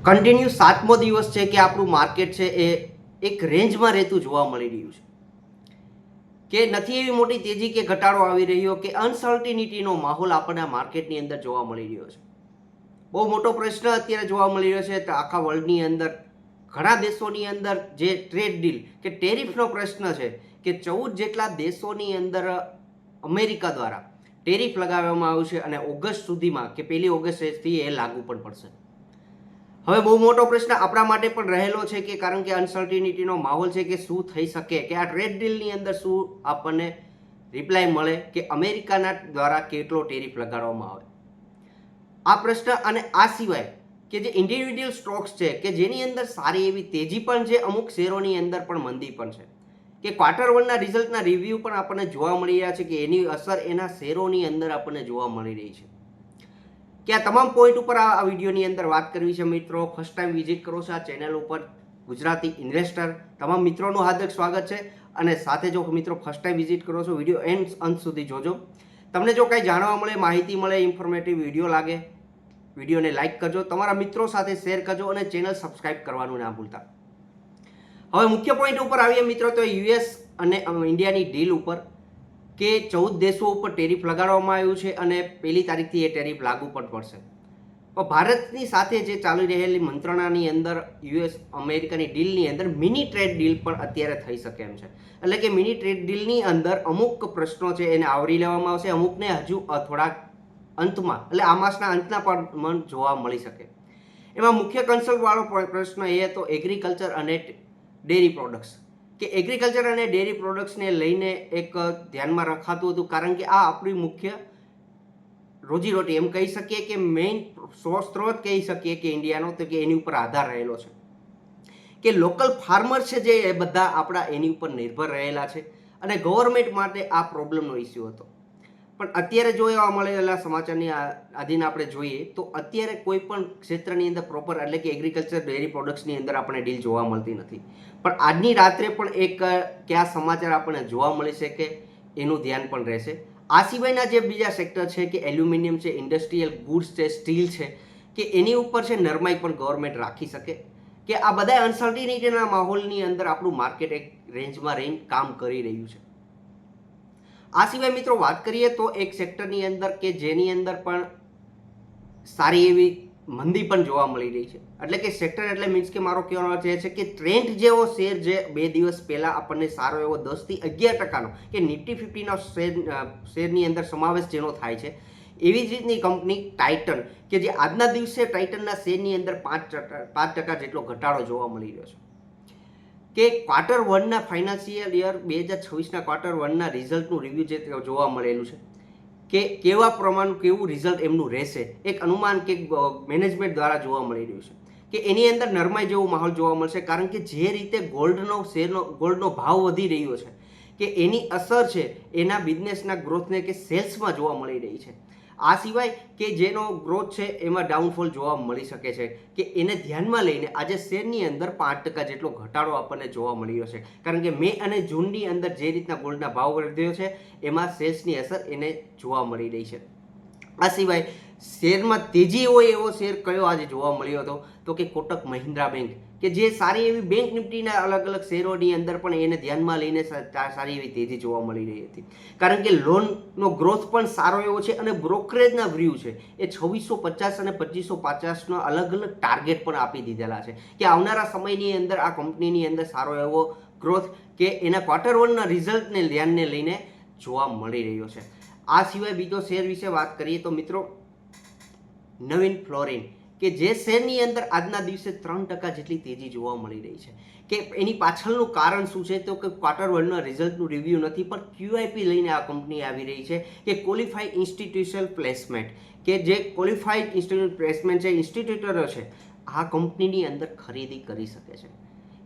Continue 7મો દિવસ છે કે આપણું માર્કેટ છે એ એક રેન્જમાં રહેતું જોવા મળી રહ્યું છે કે નથી એવી મોટી તેજી કે ઘટાડો આવી રહ્યો કે અનસર્ટિનિટીનો માહોલ આપણને માર્કેટની અંદર જોવા મળી રહ્યો છે. બહુ મોટો પ્રશ્ન અત્યારે જોવા મળી રહ્યો છે. આખા વર્લ્ડની અંદર ઘણા દેશોની અંદર જે ટ્રેડ ડીલ કે ટેરિફનો પ્રશ્ન છે કે 14 જેટલા દેશોની અંદર અમેરિકા દ્વારા ટેરિફ લગાવવામાં આવ્યું છે અને ઓગસ્ટ સુધીમાં કે 1 ઓગસ્ટથી એ લાગુ પણ પડશે. હવે બહુ મોટો પ્રશ્ન આપણા માટે પણ રહેલો છે કે કારણ કે અનસર્ટિનિટીનો માહોલ છે કે શું થઈ શકે કે આ ટ્રેડ ડીલની અંદર શું આપણને રિપ્લાય મળે કે અમેરિકાના દ્વારા કેટલો ટેરિફ લગાડવામાં આવે. આ પ્રશ્ન અને આ સિવાય કે જે ઇન્ડિવિડ્યુઅલ સ્ટોક્સ છે કે જેની અંદર સારી એવી તેજી પણ છે, અમુક શેરોની અંદર પણ મંદી પણ છે કે ક્વાર્ટર વનના રિઝલ્ટના રિવ્યૂ પણ આપણને જોવા મળી રહ્યા છે કે એની અસર એના શેરોની અંદર આપણને જોવા મળી રહી છે. કે આ તમામ પોઈન્ટ ઉપર આ વિડીયોની અંદર વાત કરવી છે. મિત્રો ફર્સ્ટ ટાઈમ વિઝિટ કરો છો આ ચેનલ ઉપર ગુજરાતી ઇન્વેસ્ટર, તમામ મિત્રોનું હાર્દિક સ્વાગત છે. અને સાથે જો મિત્રો ફર્સ્ટ ટાઈમ વિઝિટ કરો છો વિડીયો અંત સુધી જોજો. તમને જો કંઈ જાણવા મળે, માહિતી મળે, ઇન્ફોર્મેટિવ વિડીયો લાગે, વિડીયોને લાઇક કરજો, તમારા મિત્રો સાથે શેર કરજો અને ચેનલ સબસ્ક્રાઇબ કરવાનું ના ભૂલતા. હવે મુખ્ય પોઈન્ટ ઉપર આવીએ મિત્રો તો યુએસ અને ઇન્ડિયાની ડીલ ઉપર કે 14 દેશો ઉપર ટેરિફ લગાડવામાં આવ્યું છે અને 1 તારીખથી એ ટેરિફ લાગુ પણ પડશે. પણ ભારતની સાથે જે ચાલી રહેલી મંત્રણાની અંદર યુએસ અમેરિકાની ડીલની અંદર મિની ટ્રેડ ડીલ પણ અત્યારે થઈ શકે એમ છે. એટલે કે મિની ટ્રેડ ડીલની અંદર અમુક પ્રશ્નો છે એને આવરી લેવામાં આવશે, અમુકને હજુ થોડાક અંતમાં એટલે આ માસના અંતના પણ જોવા મળી શકે. એમાં મુખ્ય કન્સર્નવાળો પ્રશ્ન એ હતો એગ્રીકલ્ચર અને ડેરી પ્રોડક્ટ્સ કે એગ્રીકલ્ચર અને ડેરી પ્રોડક્ટ્સને લઈને એક ધ્યાનમાં રખાતું હતું કારણ કે આ આપણી મુખ્ય રોજીરોટી એમ કહી શકીએ કે મેઇન સ્ત્રોત કહી શકીએ કે ઇન્ડિયાનો તો કે એની ઉપર આધાર રહેલો છે કે લોકલ ફાર્મર છે જે એ બધા આપણા એની ઉપર નિર્ભર રહેલા છે અને ગવર્મેન્ટ માટે આ પ્રોબ્લેમનો ઇસ્યુ હતો. પણ અત્યારે જોવા મળેલા સમાચારની આધીન આપણે જોઈએ તો અત્યારે કોઈ પણ ક્ષેત્રની અંદર પ્રોપર એટલે કે એગ્રીકલ્ચર ડેરી પ્રોડક્ટ્સની અંદર આપણે ડીલ જોવા મળતી નથી. પણ આજની રાત્રે પણ એક કયા સમાચાર આપણને જોવા મળી શકે એનું ધ્યાન પણ રહેશે. આ સિવાયના જે બીજા સેક્ટર છે કે એલ્યુમિનિયમ છે, ઇન્ડસ્ટ્રીયલ ગુડ્સ છે, સ્ટીલ છે કે એની ઉપર છે નરમાઈ પણ ગવર્મેન્ટ રાખી શકે કે આ બધા અનસર્ટિનિટીના માહોલની અંદર આપણું માર્કેટ એક રેન્જમાં રહીને કામ કરી રહ્યું છે. આ સિવાય મિત્રો વાત કરીએ તો એક સેક્ટરની અંદર કે જેની અંદર પણ સારી એવી મંદી પણ જોવા મળી રહી છે. એટલે કે સેક્ટર એટલે મીન્સ કે મારો કહેવાનો અર્થ એ છે કે ટ્રેન્ડ જેવો શેર જે 2 દિવસ પહેલાં આપણને સારો એવો 10થી 11% કે નિફ્ટી 50ના શેરની અંદર સમાવેશ જેનો થાય છે એવી જ રીતની કંપની ટાઇટન કે જે આજના દિવસે ટાઇટનના શેરની અંદર 5% જેટલો ઘટાડો જોવા મળી રહ્યો છે કે ક્વાર્ટર વનના ફાઇનાન્શિયલ યર 2026ના ક્વાર્ટર વનના રિઝલ્ટનું રિવ્યૂ જે જોવા મળેલું છે કે કેવા પ્રમાણનું કેવું રિઝલ્ટ એમનું રહેશે એક અનુમાન કે મેનેજમેન્ટ દ્વારા જોવા મળી રહ્યું છે કે એની અંદર નરમાઈ જેવો માહોલ જોવા મળશે કારણ કે જે રીતે ગોલ્ડનો ભાવ વધી રહ્યો છે કે એની અસર છે એના બિઝનેસના ગ્રોથને કે સેલ્સમાં જોવા મળી રહી છે. આ સિવાય કે જેનો ગ્રોથ છે એમાં ડાઉનફોલ જોવા મળી શકે છે કે એને ધ્યાનમાં લઈને આજે શેરની અંદર 5% જેટલો ઘટાડો આપણને જોવા મળી રહ્યો છે કારણ કે મે અને જૂનની અંદર જે રીતના ગોલ્ડના ભાવ વધ્યો છે એમાં સેલ્સની અસર એને જોવા મળી રહી છે. આ સિવાય શેરમાં તેજી હોય એવો શેર કયો આજે જોવા મળ્યો હતો તો કે કોટક મહિન્દ્રા બેંક કે જે સારી એવી બેંક નિફ્ટીના અલગ અલગ શેરોની અંદર પણ એને ધ્યાનમાં લઈને સારી એવી તેજી જોવા મળી રહી હતી કારણ કે લોનનો ગ્રોથ પણ સારો એવો છે અને બ્રોકરેજના વ્યૂ છે એ 2650 અને 2550નો અલગ અલગ ટાર્ગેટ પણ આપી દીધેલા છે કે આવનારા સમયની અંદર આ કંપનીની અંદર સારો એવો ગ્રોથ કે એના ક્વાર્ટર વનના રિઝલ્ટને ધ્યાનને લઈને જોવા મળી રહ્યો છે. આ સિવાય બીજો શેર વિશે વાત કરીએ તો મિત્રો નવીન ફ્લોરિન કે જે શેરની અંદર આજના દિવસે 3% જેટલી તેજી જોવા મળી રહી છે કે એની પાછળનું કારણ શું છે તો કે ક્વાર્ટર વનના રિઝલ્ટનું રિવ્યૂ નથી પણ ક્યુઆઈપી લઈને આ કંપની આવી રહી છે કે ક્વોલિફાઈડ ઇન્સ્ટિટ્યુશનલ પ્લેસમેન્ટ કે જે ક્વોલિફાઈડ ઇન્સ્ટિટ્યુટ પ્લેસમેન્ટ છે ઇન્સ્ટિટ્યુટરો છે આ કંપનીની અંદર ખરીદી કરી શકે છે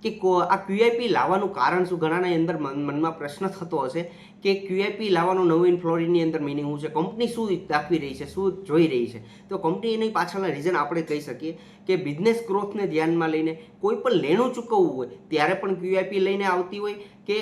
કે આ ક્યુઆઈપી લાવવાનું કારણ શું ઘણાના અંદર મનમાં પ્રશ્ન થતો હશે કે ક્યુઆઈપી લાવવાનું નવીન ફ્લોરિનની અંદર મિનિંગ શું છે, કંપની શું દાખવી રહી છે, શું જોઈ રહી છે. તો કંપની એની પાછળના રીઝન આપણે કહી શકીએ કે બિઝનેસ ગ્રોથને ધ્યાનમાં લઈને કોઈ પણ લેણું ચૂકવવું હોય ત્યારે પણ ક્યુઆઈપી લઈને આવતી હોય કે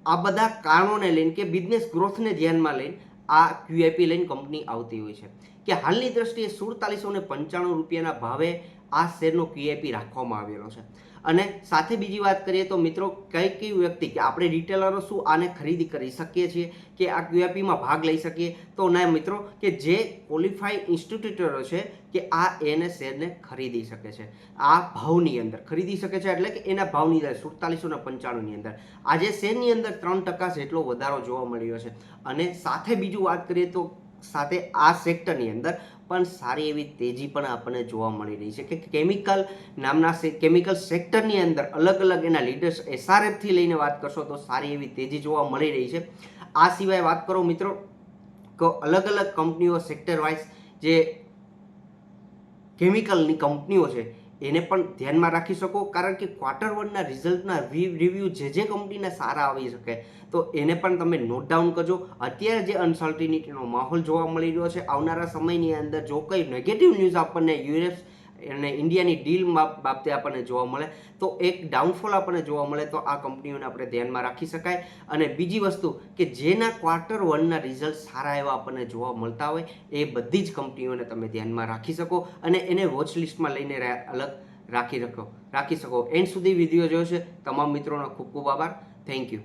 આ બધા કારણોને લઈને કે બિઝનેસ ગ્રોથને ધ્યાનમાં લઈને આ ક્યુઆઈપી લઈને કંપની આવતી હોય છે કે હાલની દ્રષ્ટિએ 4795 રૂપિયાના ભાવે આ શેરનો QIP રાખવામાં આવેલો છે. અને સાથે બીજી વાત કરીએ તો મિત્રો કઈ વ્યક્તિ કે આપણે રિટેલરો શું આને ખરીદી કરી શકીએ છીએ કે આ QIPમાં ભાગ લઈ શકીએ? તો ના મિત્રો, કે જે ક્વોલિફાઈડ ઇન્સ્ટિટ્યુટરો છે કે આ એને શેરને ખરીદી શકે છે, આ ભાવની અંદર ખરીદી શકે છે, એટલે કે એના ભાવની અંદર 4795 અંદર આજે શેરની અંદર 3% જેટલો વધારો જોવા મળ્યો છે. અને સાથે બીજું વાત કરીએ તો સાથે આ સેક્ટરની અંદર પણ સારી એવી તેજી પણ આપણને જોવા મળી રહી છે કે કેમિકલ નામના કેમિકલ સેક્ટરની અંદર અલગ અલગ એના લીડર્સ SRF થી લઈને વાત કરશો તો સારી એવી તેજી જોવા મળી રહી છે. આ સિવાય વાત કરો મિત્રો તો અલગ અલગ કંપનીઓ સેક્ટર વાઇઝ જે કેમિકલની કંપનીઓ છે એને પણ ધ્યાનમાં રાખી શકો, કારણ કે Q1ના રિઝલ્ટના રિવ્યૂ જે કંપનીના સારા આવી શકે તો એને પણ તમે નોટ ડાઉન કરજો. અત્યારે જે અનસર્ટિનિટીનો માહોલ જોવા મળી રહ્યો છે, આવનારા સમયની અંદર જો કંઈ નેગેટિવ ન્યૂઝ આપણને યુએસ અને ઇન્ડિયાની ડીલ બાબતે આપણને જોવા મળે તો એક ડાઉનફોલ આપણને જોવા મળે તો આ કંપનીઓને આપણે ધ્યાનમાં રાખી શકાય. અને બીજી વસ્તુ કે જેના Q1ના રિઝલ્ટ સારા એવા આપણને જોવા મળતા હોય એ બધી જ કંપનીઓને તમે ધ્યાનમાં રાખી શકો અને એને વોચ લિસ્ટમાં લઈને અલગ રાખી શકો. એન્ડ સુધી વિડીયો જોયો છે તમામ મિત્રોનો ખૂબ ખૂબ આભાર. Thank you.